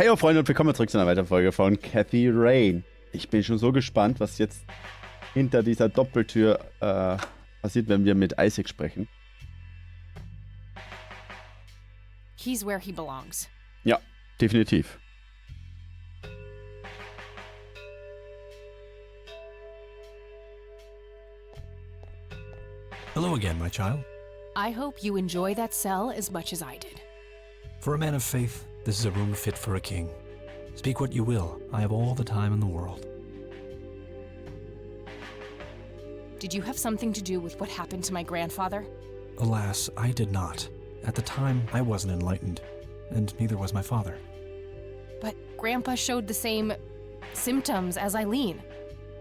Heyo Freunde und willkommen zurück zu einer weiteren Folge von Cathy Rain. Ich bin schon so gespannt, was jetzt hinter dieser Doppeltür passiert, wenn wir mit Isaac sprechen. He's where he belongs. Ja, definitiv. Hello again, my child. I hope you enjoy that cell as much as I did. For a man of faith, this is a room fit for a king. Speak what you will, I have all the time in the world. Did you have something to do with what happened to my grandfather? Alas, I did not. At the time, I wasn't enlightened, and neither was my father. But Grandpa showed the same symptoms as Eileen.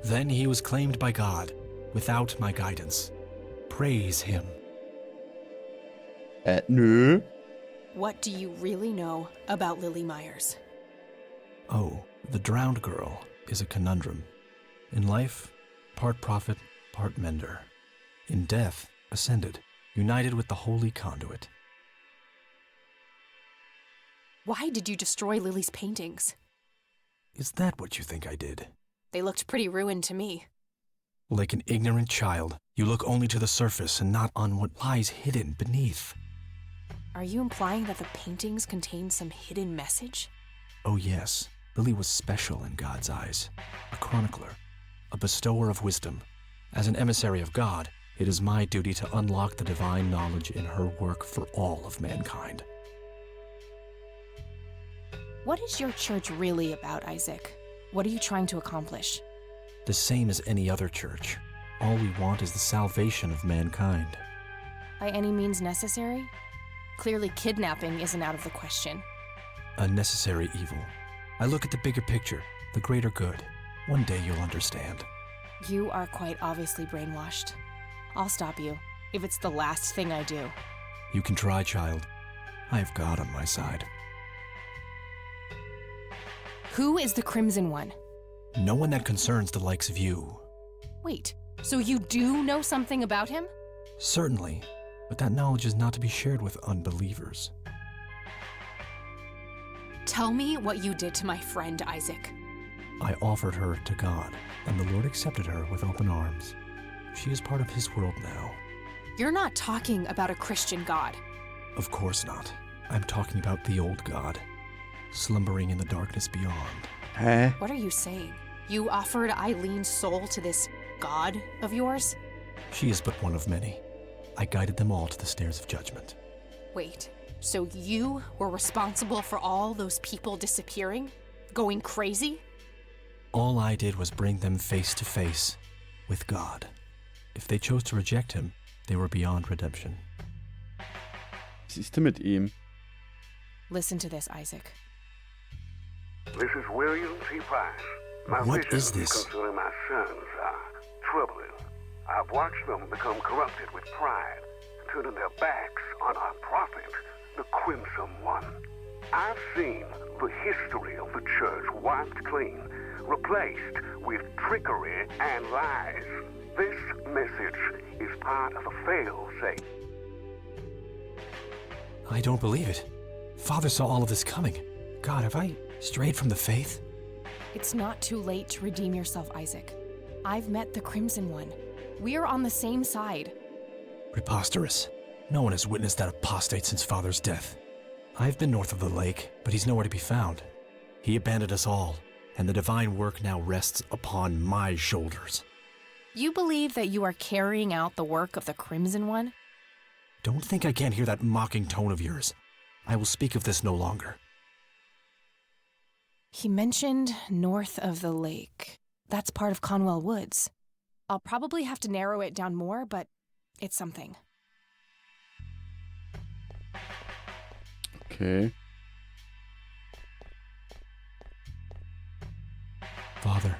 Then he was claimed by God, without my guidance. Praise him. Nö. What do you really know about Lily Myers? Oh, the drowned girl is a conundrum. In life, part prophet, part mender. In death, ascended, united with the holy conduit. Why did you destroy Lily's paintings? Is that what you think I did? They looked pretty ruined to me. Like an ignorant child, you look only to the surface and not on what lies hidden beneath. Are you implying that the paintings contain some hidden message? Oh yes, Lily was special in God's eyes. A chronicler, a bestower of wisdom. As an emissary of God, it is my duty to unlock the divine knowledge in her work for all of mankind. What is your church really about, Isaac? What are you trying to accomplish? The same as any other church. All we want is the salvation of mankind. By any means necessary? Clearly kidnapping isn't out of the question. A necessary evil. I look at the bigger picture, the greater good. One day you'll understand. You are quite obviously brainwashed. I'll stop you, if it's the last thing I do. You can try, child. I have God on my side. Who is the Crimson One? No one that concerns the likes of you. Wait, so you do know something about him? Certainly, but that knowledge is not to be shared with unbelievers. Tell me what you did to my friend, Isaac. I offered her to God, and the Lord accepted her with open arms. She is part of his world now. You're not talking about a Christian God. Of course not. I'm talking about the old God, slumbering in the darkness beyond. Hä? What are you saying? You offered Eileen's soul to this God of yours? She is but one of many. I guided them all to the stairs of judgment. Wait, so you were responsible for all those people disappearing? Going crazy? All I did was bring them face to face with God. If they chose to reject him, they were beyond redemption. Was ist denn mit ihm? Listen to this, Isaac. This is William T. Price. My What visions is this? concerning my sons are troubling. I've watched them become corrupted with pride, turning their backs on our prophet, the Crimson One. I've seen the history of the church wiped clean, replaced with trickery and lies. This message is part of a fail-safe. I don't believe it. Father saw all of this coming. God, have I strayed from the faith? It's not too late to redeem yourself, Isaac. I've met the Crimson One. We're on the same side. Preposterous. No one has witnessed that apostate since Father's death. I've been north of the lake, but he's nowhere to be found. He abandoned us all, and the divine work now rests upon my shoulders. You believe that you are carrying out the work of the Crimson One? Don't think I can't hear that mocking tone of yours. I will speak of this no longer. He mentioned north of the lake. That's part of Conwell Woods. I'll probably have to narrow it down more, but it's something. Okay. Father,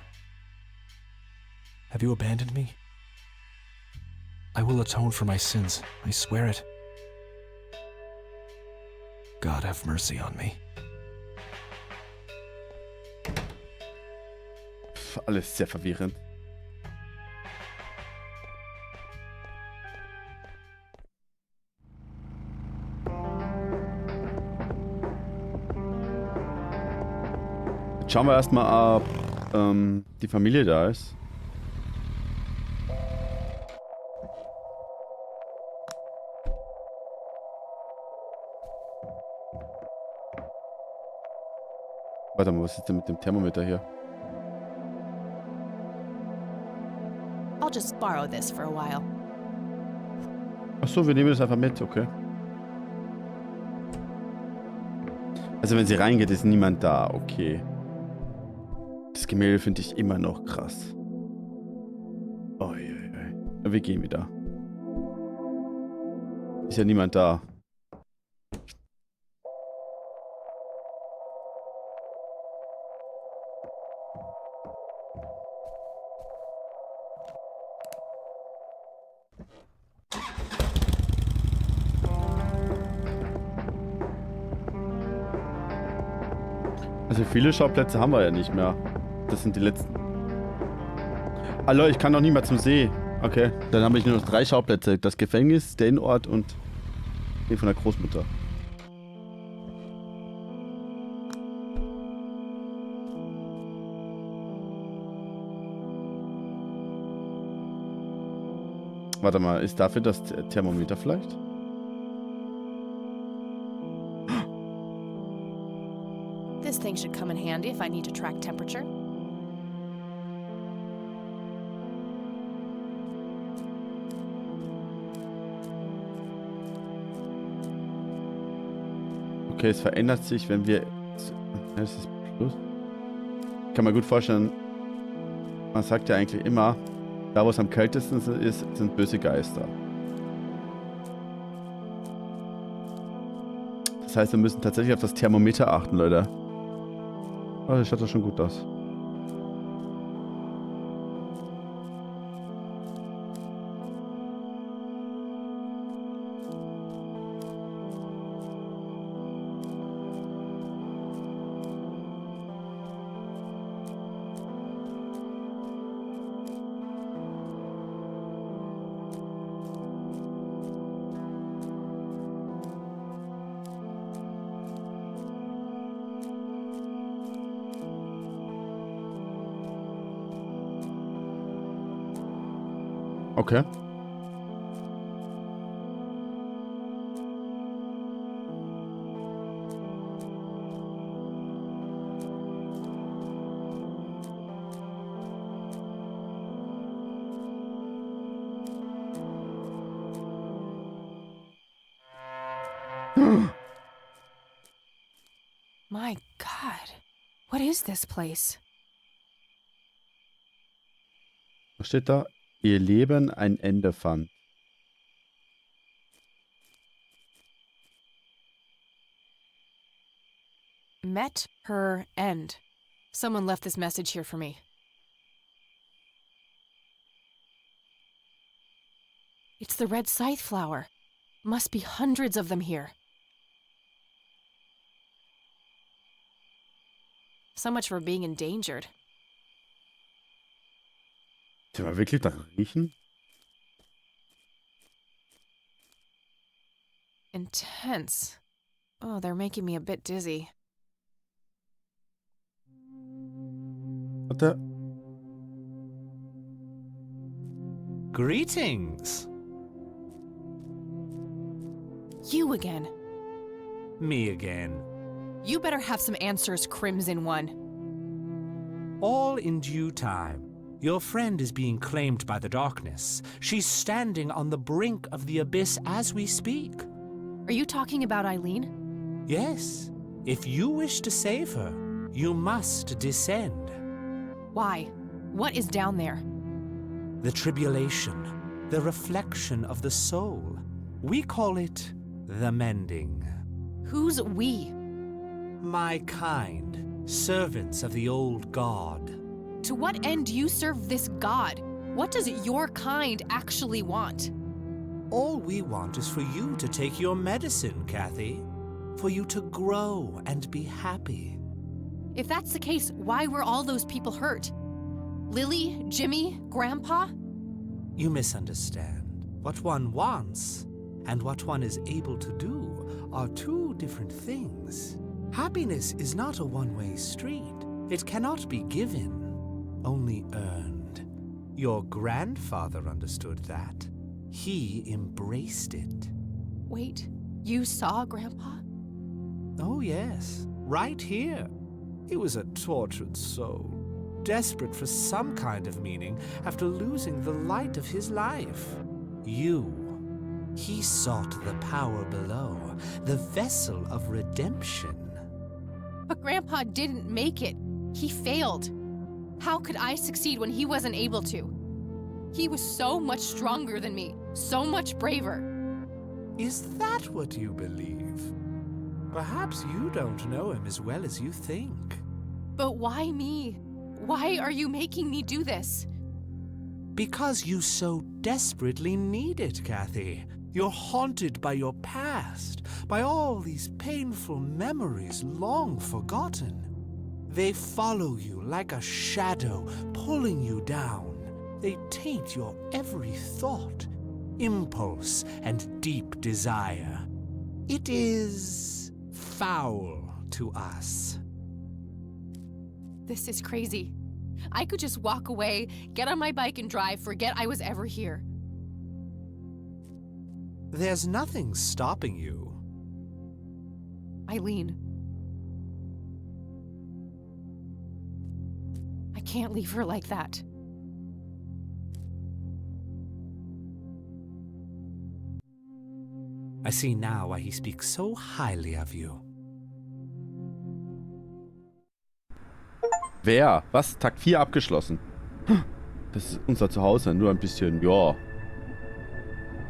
have you abandoned me? I will atone for my sins, I swear it. God have mercy on me. Alles sehr verwirrend. Schauen wir erstmal, ob die Familie da ist. Warte mal, was ist denn mit dem Thermometer hier? I'll just borrow this for a while. Achso, wir nehmen das einfach mit, okay. Also wenn sie reingeht, ist niemand da, okay. Das Gemälde finde ich immer noch krass. Uiuiui. Wir gehen wieder. Ist ja niemand da. Also viele Schauplätze haben wir ja nicht mehr. Das sind die letzten. Hallo, ich kann noch nicht mal zum See. Okay, dann habe ich nur noch 3 Schauplätze. Das Gefängnis, den Ort und den von der Großmutter. Warte mal, ist dafür das Thermometer vielleicht? This thing should come in handy if I need to track temperature. Okay, es verändert sich, wenn wir... Das ist Plus. Ich kann mir gut vorstellen, man sagt ja eigentlich immer, da wo es am kältesten ist, sind böse Geister. Das heißt, wir müssen tatsächlich auf das Thermometer achten, Leute. Oh, das schaut doch schon gut aus. Okay. My God, what is this place? Was steht da? Ihr Leben ein Ende fand. Met her end. Someone left this message here for me. It's the red scythe flower. Must be hundreds of them here. So much for being endangered. Sollen wir wirklich da riechen? Intense. Oh, they're making me a bit dizzy. Warte. Greetings. You again. Me again. You better have some answers, Crimson One. All in due time. Your friend is being claimed by the darkness. She's standing on the brink of the abyss as we speak. Are you talking about Eileen? Yes. If you wish to save her, you must descend. Why? What is down there? The tribulation, the reflection of the soul. We call it the mending. Who's we? My kind, servants of the old god. To what end do you serve this god? What does your kind actually want? All we want is for you to take your medicine, Kathy. For you to grow and be happy. If that's the case, why were all those people hurt? Lily, Jimmy, Grandpa? You misunderstand. What one wants and what one is able to do are two different things. Happiness is not a one-way street. It cannot be given, only earned. Your grandfather understood that. He embraced it. Wait, you saw Grandpa? Oh, yes, right here. He was a tortured soul, desperate for some kind of meaning after losing the light of his life. You. He sought the power below, the vessel of redemption. But Grandpa didn't make it. He failed. How could I succeed when he wasn't able to? He was so much stronger than me, so much braver. Is that what you believe? Perhaps you don't know him as well as you think. But why me? Why are you making me do this? Because you so desperately need it, Kathy. You're haunted by your past, by all these painful memories long forgotten. They follow you like a shadow, pulling you down. They taint your every thought, impulse, and deep desire. It is foul to us. This is crazy. I could just walk away, get on my bike and drive, forget I was ever here. There's nothing stopping you. Eileen. I can't leave her like that. I see now why he speaks so highly of you. Wer? Was? Tag 4 abgeschlossen. Das ist unser Zuhause, nur ein bisschen, ja,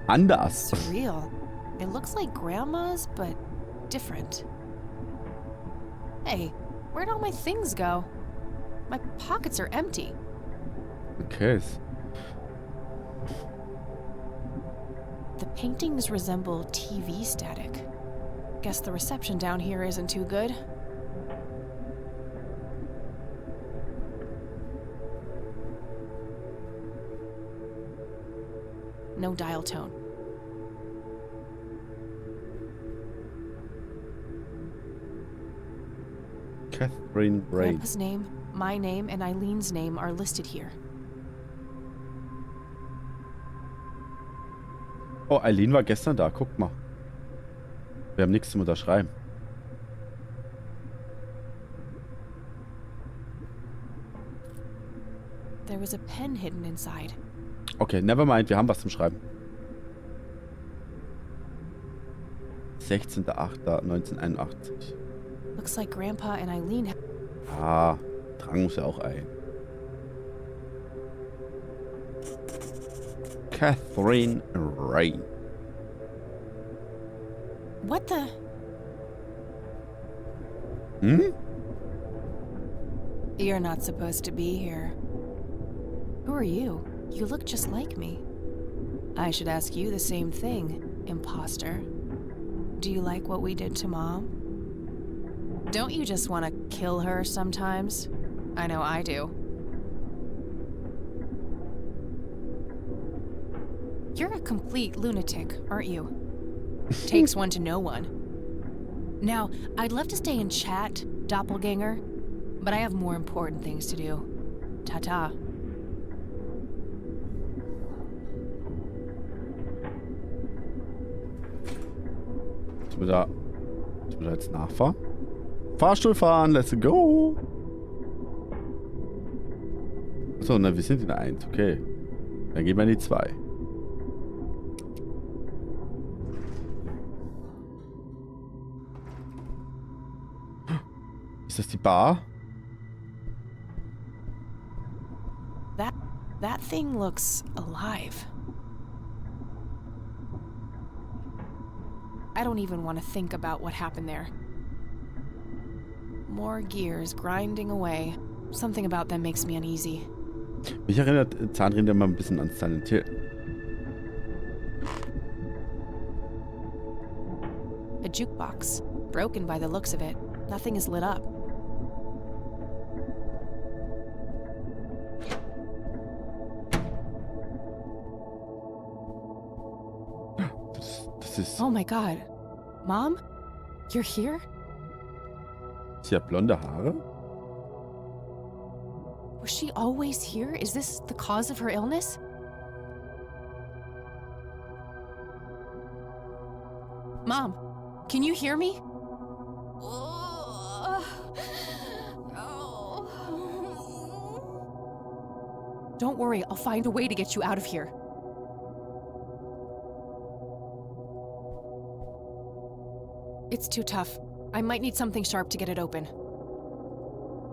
anders. Surreal. It looks like Grandma's, but different. Hey, where'd all my things go? My pockets are empty. Okay. The paintings resemble TV static. Guess the reception down here isn't too good. No dial tone. Catherine Brain. Grandpa's name, my name, and Eileen's name are listed here. Oh, Eileen war gestern da. Guck mal. Wir haben nichts zum Unterschreiben. There was a pen hidden inside. Okay, never mind. Wir haben was zum Schreiben. 16.08.1981. Looks like Grandpa and Eileen. Ah, tragen muss ja auch ein. Catherine Rain. What the? Hm? You're not supposed to be here. Who are you? You look just like me. I should ask you the same thing, imposter. Do you like what we did to Mom? Don't you just want to kill her sometimes? I know I do. You're a complete lunatic, aren't you? Takes one to know one. Now, I'd love to stay and chat, doppelganger, but I have more important things to do. Ta-ta. Müssen wir da jetzt nachfahren? Fahrstuhl fahren, let's go! Achso, na, wir sind in der 1, okay. Dann gehen wir in die 2. Ist das die Bar? That thing looks alive. I don't even want to think about what happened there. More gears grinding away. Something about them makes me uneasy. Mich erinnert Zahnräder immer ein bisschen an Silent Hill. A jukebox. Broken by the looks of it. Nothing is lit up. Das ist... Oh my god. Mom? You're here? Sie hat blonde Haare? Was she always here? Is this the cause of her illness? Mom, can you hear me? Don't worry, I'll find a way to get you out of here. It's too tough. I might need something sharp to get it open.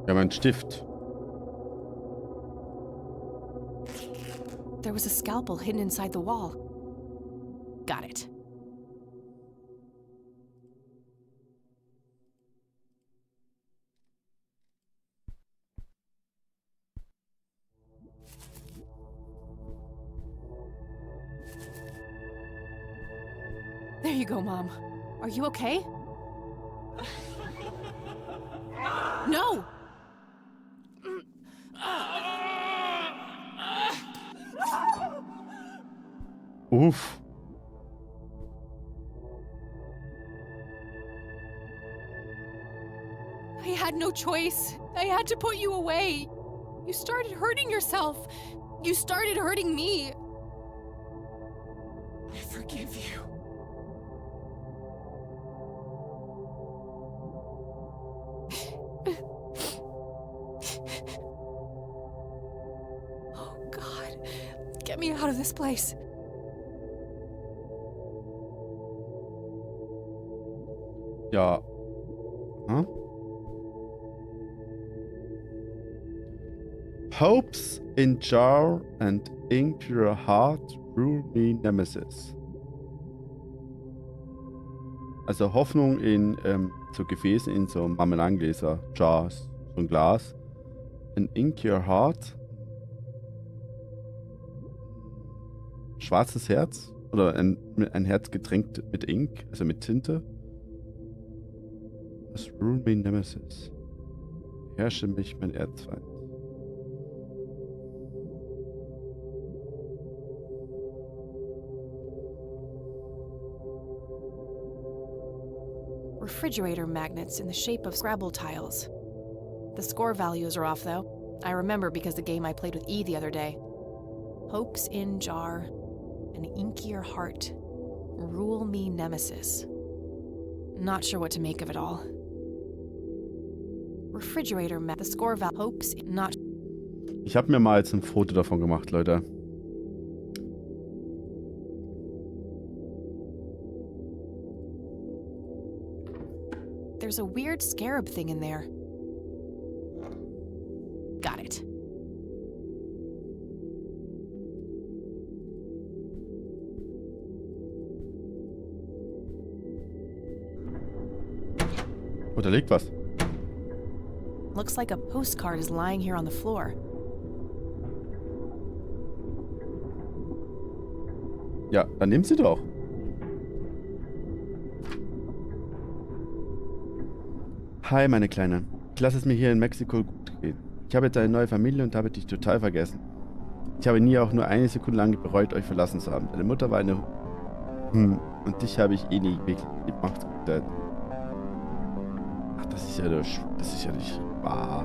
Ja, mein Stift. There was a scalpel hidden inside the wall. Got it. There you go, Mom. Are you okay? No! Uff. I had no choice. I had to put you away. You started hurting yourself. You started hurting me. I forgive you. Oh, God. Get me out of this place. Ja. Huh? Hopes in jar and ink your heart rule me nemesis. Also Hoffnung in so Gefäßen, in so Marmeladengläser, Jars, so ein Glas. And ink your heart. Schwarzes Herz. Oder ein Herz getränkt mit Ink, also mit Tinte. Das rule me nemesis. Herrsche mich mein Erzfeind. Refrigerator magnets in the shape of Scrabble tiles. The score values are off, though. I remember because the game I played with E the other day. Hopes in jar, an inkier heart. Rule me nemesis. Not sure what to make of it all. Refrigerator the score value. Hopes not. Ich habe mir mal jetzt ein Foto davon gemacht, Leute. There's a weird scarab thing in there. Got it. Oh, da liegt was. Looks like a postcard is lying here on the floor. Ja, dann nimm sie doch. Hi, meine Kleine. Ich lasse es mir hier in Mexiko gut gehen. Ich habe jetzt eine neue Familie und habe dich total vergessen. Ich habe nie auch nur eine Sekunde lang bereut, euch verlassen zu haben. Deine Mutter war eine... Und dich habe ich eh nie wirklich lieb. Macht's gut, Dad. Ach, das ist ja nicht wahr.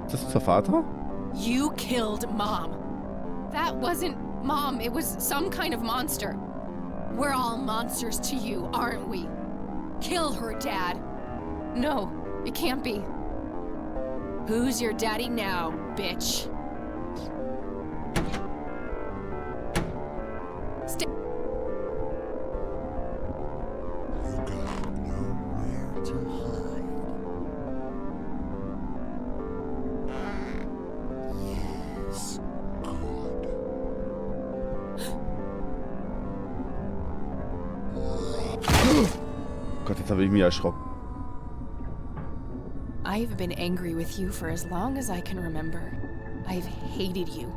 Ist das unser Vater? You killed Mom. That wasn't Mom, it was some kind of monster. We're all monsters to you, aren't we? Kill her, Dad. No, it can't be. Who's your daddy now, bitch? Stay. You got nowhere to hide. Yes, good. Gott, jetzt habe ich mich erschrocken. I've been angry with you for as long as I can remember. I've hated you,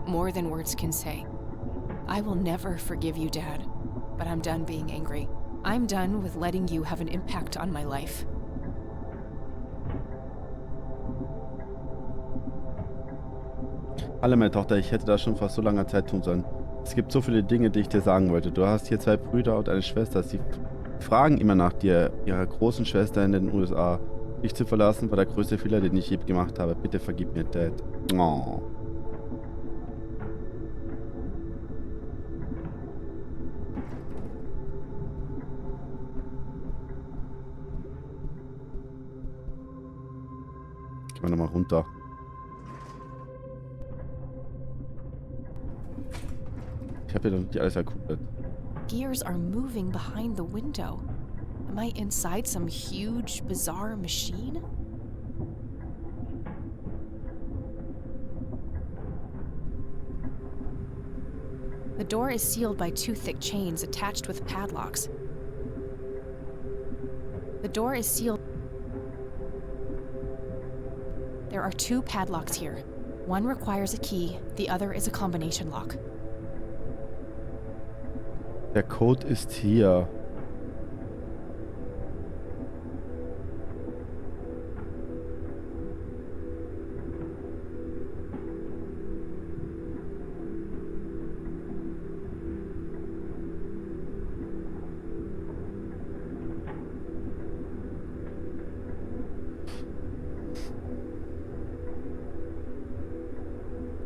more than words can say. I will never forgive you, Dad, but I'm done being angry. I'm done with letting you have an impact on my life. Alle, meine Tochter, ich hätte das schon vor so langer Zeit tun sollen. Es gibt so viele Dinge, die ich dir sagen wollte. Du hast hier 2 Brüder und eine Schwester. Sie fragen immer nach dir, ihrer großen Schwester in den USA. Dich zu verlassen war der größte Fehler, den ich je gemacht habe. Bitte vergib mir, Dad. Oh. Gehen wir nochmal runter. Ich habe ja noch nicht alles erkundet. Gears are moving behind the window. Am I inside some huge, bizarre machine? The door is sealed by 2 thick chains attached with padlocks. The door is sealed. There are 2 padlocks here. One requires a key, the other is a combination lock. Der Code ist hier.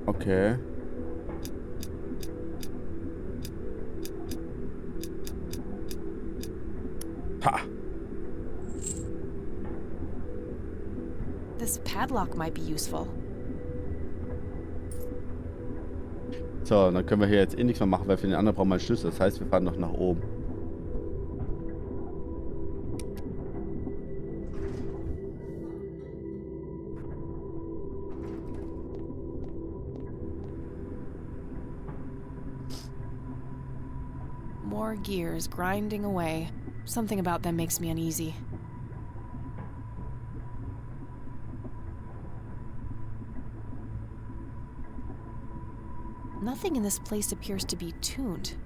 Okay. Ha! This padlock might be useful. So, dann können wir hier jetzt eh nichts mehr machen, weil für den anderen brauchen wir einen Schlüssel. Das heißt, wir fahren noch nach oben. More gears grinding away. Something about them makes me uneasy. Nothing in this place appears to be tuned.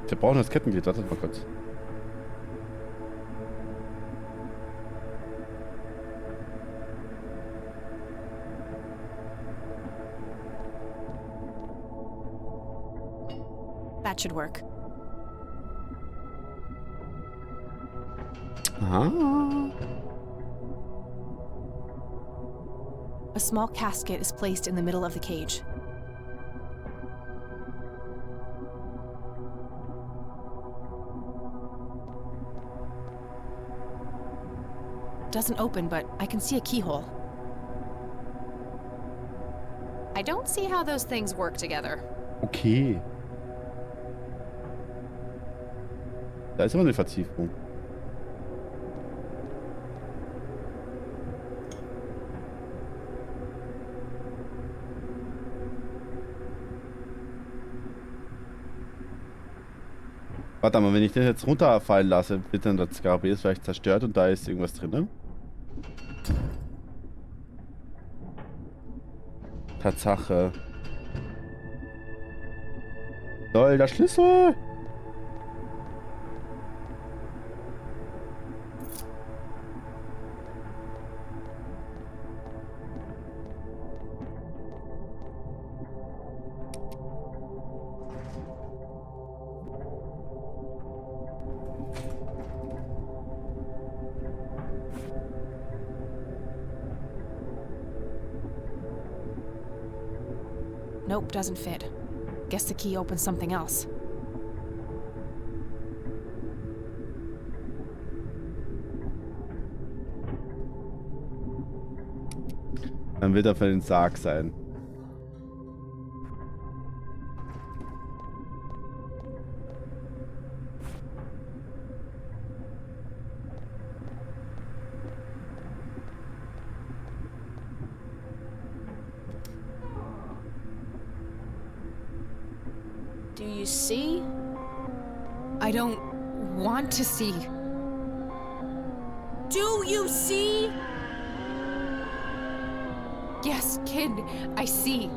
Wir brauchen das Kettenglied, wartet mal kurz. That should work. Ah. A small casket is placed in the middle of the cage. Doesn't open, but I can see a keyhole. I don't see how those things work together. Okay. Da ist aber eine Vertiefung. Warte mal, wenn ich den jetzt runterfallen lasse, wird dann das Skarabäus vielleicht zerstört und da ist irgendwas drin, ne? Tatsache. Lol, der Schlüssel! Nope, doesn't fit. Guess the key opens something else. Dann wird er für den Sarg sein. Do you see? I don't want to see. Do you see? Yes, kid, I see.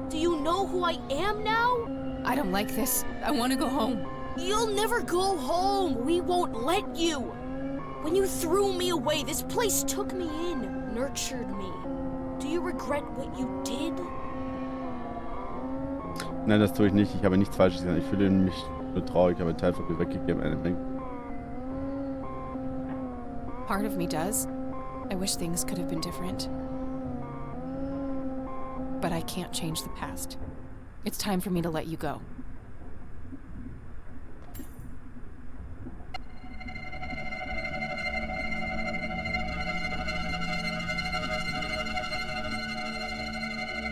Do you know who I am now? I don't like this. I want to go home. You'll never go home. We won't let you. When you threw me away, this place took me in, nurtured me. Do regret what you did? Nein, das tue ich nicht. Ich habe nichts Falsches getan. Ich fühle mich nur traurig. Ich habe einen Teil von mir weggegeben. Part of me does. I wish things could have been different. But I can't change the past. It's time for me to let you go.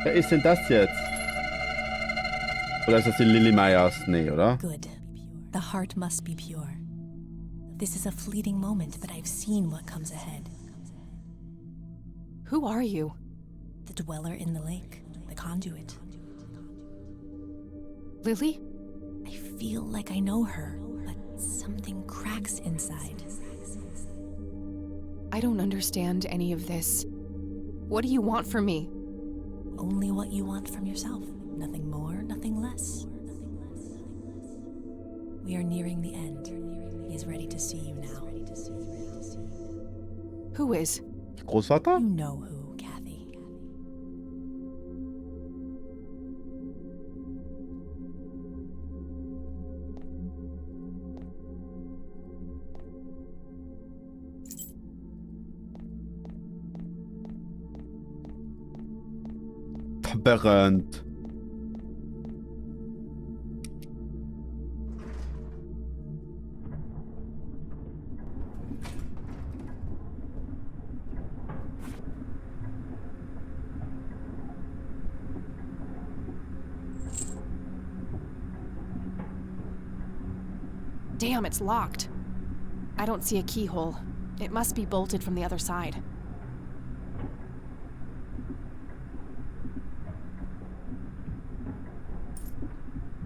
Wer ist denn das jetzt? Oder ist das die Lily Meyers? Nee, oder? Good. The heart must be pure. This is a fleeting moment, but I've seen what comes ahead. Who are you? The dweller in the lake, the conduit. Lily? I feel like I know her, but something cracks inside. I don't understand any of this. What do you want from me? Only what you want from yourself. Nothing more, nothing less. We are nearing the end. He is ready to see you now. Who is? Großvater? You know who, Kathy. Verbrennend. Damn, it's locked. I don't see a keyhole. It must be bolted from the other side.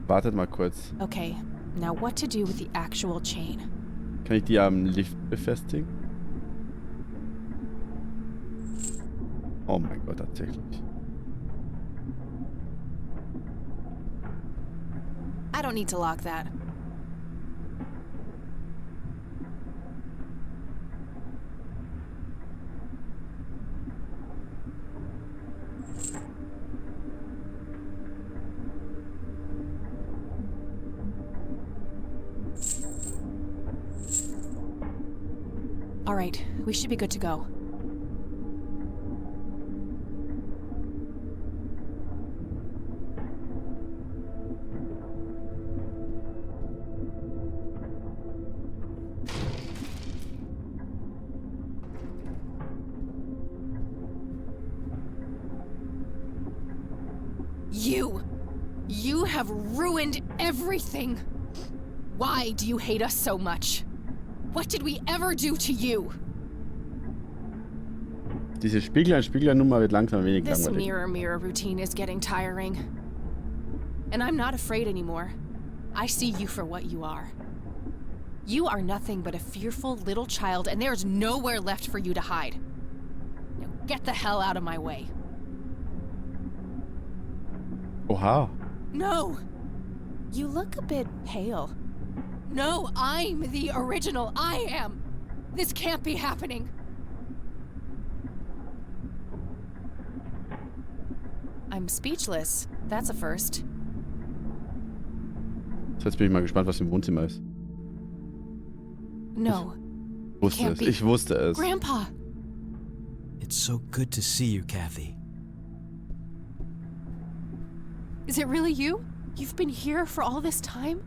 Wartet mal kurz. Okay, now what to do with the actual chain? Kann ich die am Lift befestigen? Oh mein Gott, tatsächlich. I don't need to lock that. All right, we should be good to go. You have ruined everything. Why do you hate us so much? What did we ever do to you? Diese Spieglein-Spieglein-Nummer wird langsam ein wenig This langweilig. mirror routine is getting tiring. And I'm not afraid anymore. I see you for what you are. You are nothing but a fearful little child, and there's nowhere left for you to hide. Now get the hell out of my way. Oha. No! You look a bit pale. No, I'm the original. I am! This can't be happening. I'm speechless. That's a first. Jetzt bin ich mal gespannt, was im Wohnzimmer ist. No. Wusste es. Ich wusste es. Grandpa! It's so good to see you, Kathy. Is it really you? You've been here for all this time?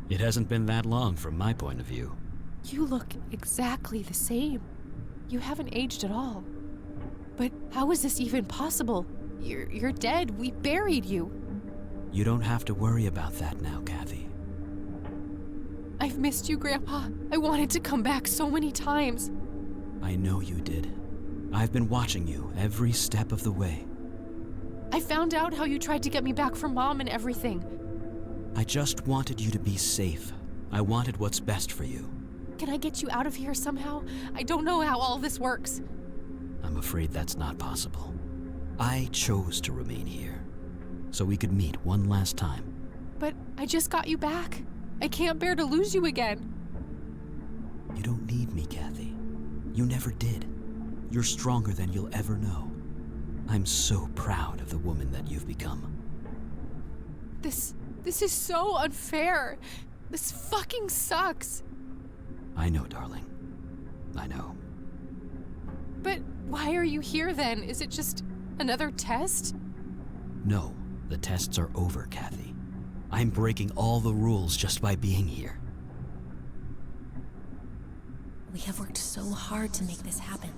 It hasn't been that long from my point of view. You look exactly the same. You haven't aged at all. But how is this even possible? You're dead. We buried you. You don't have to worry about that now, Kathy. I've missed you, Grandpa. I wanted to come back so many times. I know you did. I've been watching you every step of the way. I found out how you tried to get me back from Mom and everything. I just wanted you to be safe. I wanted what's best for you. Can I get you out of here somehow? I don't know how all this works. I'm afraid that's not possible. I chose to remain here, so we could meet one last time. But I just got you back. I can't bear to lose you again. You don't need me, Kathy. You never did. You're stronger than you'll ever know. I'm so proud of the woman that you've become. This is so unfair. This fucking sucks. I know, darling. I know. But why are you here then? Is it just another test? No, the tests are over, Kathy. I'm breaking all the rules just by being here. We have worked so hard to make this happen.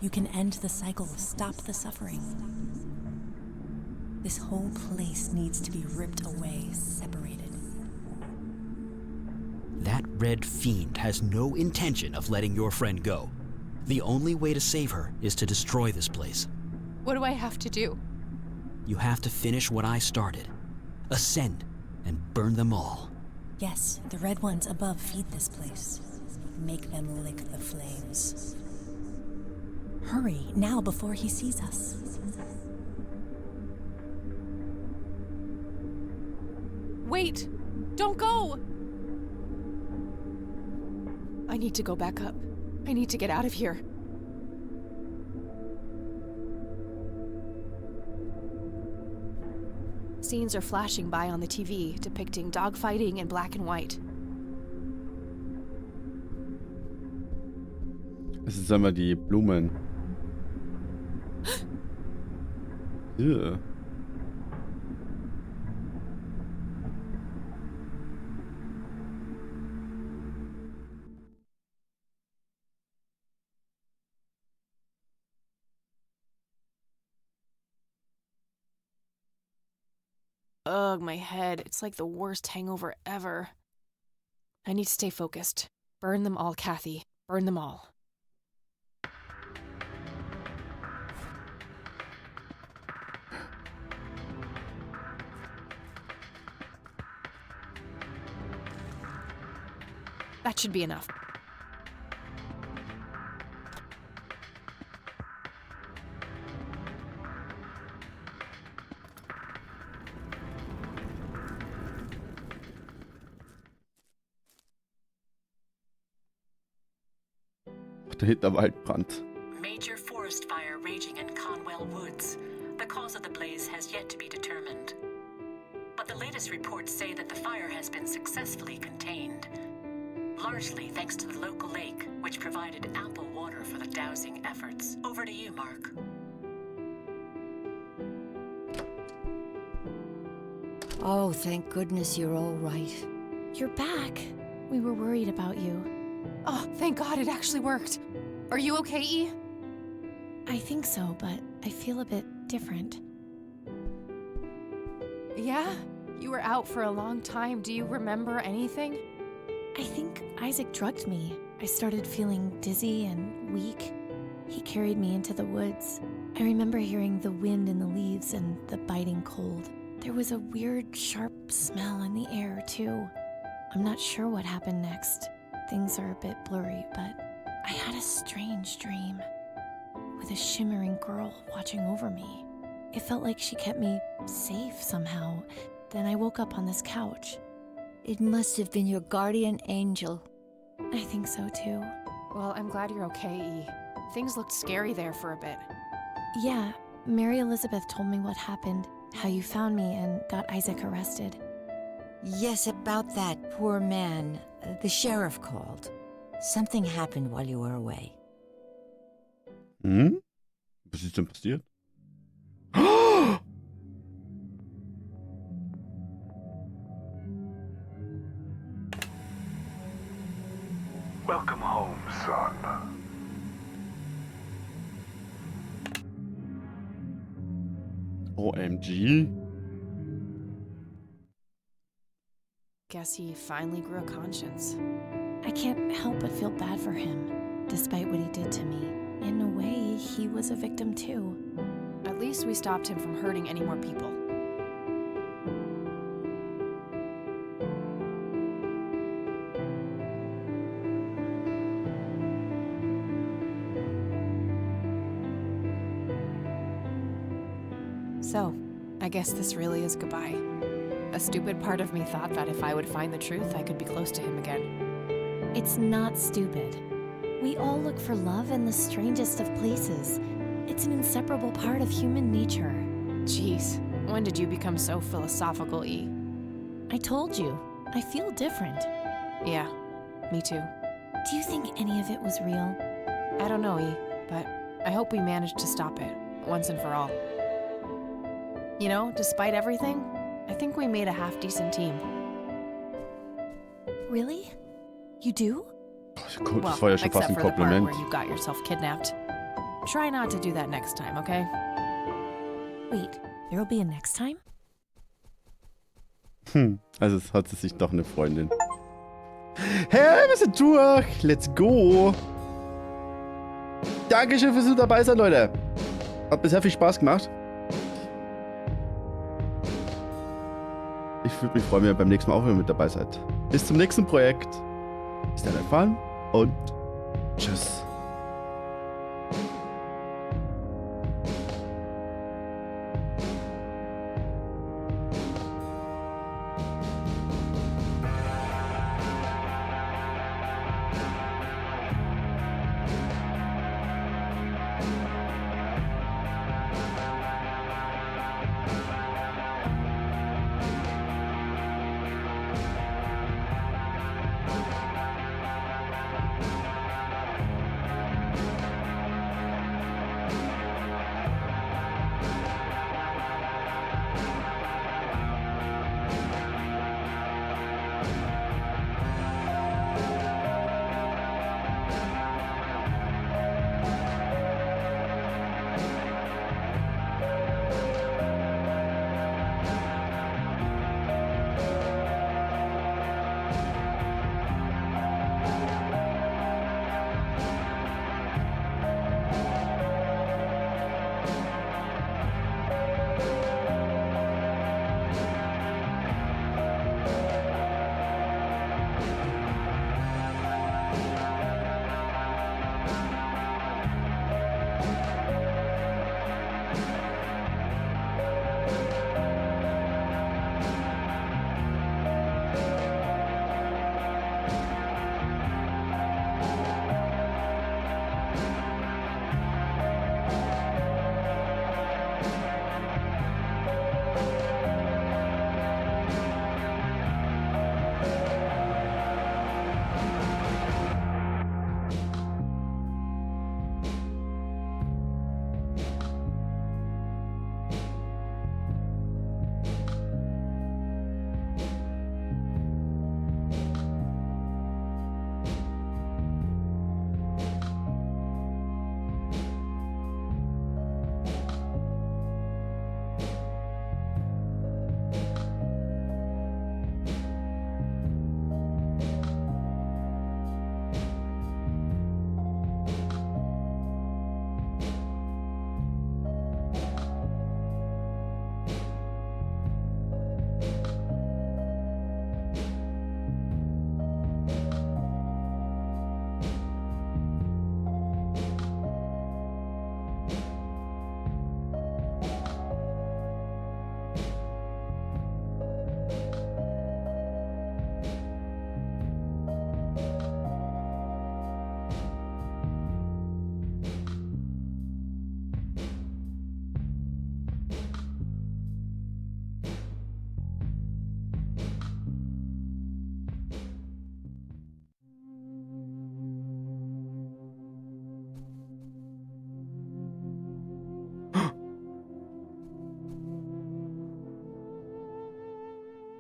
You can end the cycle, stop the suffering. This whole place needs to be ripped away, separated. That red fiend has no intention of letting your friend go. The only way to save her is to destroy this place. What do I have to do? You have to finish what I started. Ascend and burn them all. Yes, the red ones above feed this place. Make them lick the flames. Hurry, now before he sees us. Wait! Don't go! I need to go back up. I need to get out of here. Scenes are flashing by on the TV, depicting dogfighting in black and white. Es ist einmal die Blumen. Ew. Ugh, my head. It's like the worst hangover ever. I need to stay focused. Burn them all, Kathy. Burn them all. That should be enough. Der Hitlerwaldbrand. Major forest fire raging in Conwell Woods. The cause of the blaze has yet to be determined. But the latest reports say that the fire has been successfully contained. Largely thanks to the local lake, which provided ample water for the dousing efforts. Over to you, Mark. Oh, thank goodness you're all right. You're back. We were worried about you. Oh, thank God it actually worked. Are you okay, E? I think so, but I feel a bit different. Yeah? You were out for a long time. Do you remember anything? I think Isaac drugged me. I started feeling dizzy and weak. He carried me into the woods. I remember hearing the wind in the leaves and the biting cold. There was a weird, sharp smell in the air, too. I'm not sure what happened next. Things are a bit blurry, but I had a strange dream with a shimmering girl watching over me. It felt like she kept me safe somehow. Then I woke up on this couch. It must have been your guardian angel. I think so, too. Well, I'm glad you're okay, E. Things looked scary there for a bit. Yeah, Mary Elizabeth told me what happened, how you found me and got Isaac arrested. Yes, about that poor man. The sheriff called. Something happened while you were away. Hm? Was ist denn passiert? Welcome home, son. OMG. Guess he finally grew a conscience. I can't help but feel bad for him, despite what he did to me. In a way, he was a victim too. At least we stopped him from hurting any more people. So, I guess this really is goodbye. A stupid part of me thought that if I would find the truth, I could be close to him again. It's not stupid. We all look for love in the strangest of places, It's an inseparable part of human nature. Jeez, when did you become so philosophical, E? I told you, I feel different. Yeah, me too. Do you think any of it was real? I don't know, E, but I hope we managed to stop it, once and for all. You know, despite everything, I think we made a half-decent team. Really? You do? Gut, das war ja schon fast except ein for the part Kompliment. where you got yourself kidnapped. Try not to do that next time, okay? Wait, there'll be a next time? Also es hat sie sich doch eine Freundin. Hey, wir sind durch. Let's go. Dankeschön fürs dabei sein, Leute. Hat bisher viel Spaß gemacht. Ich würde mich freuen, wenn ihr beim nächsten Mal auch wieder mit dabei seid. Bis zum nächsten Projekt. Bis dann, erfahren und tschüss.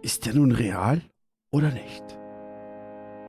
Ist der nun real oder nicht?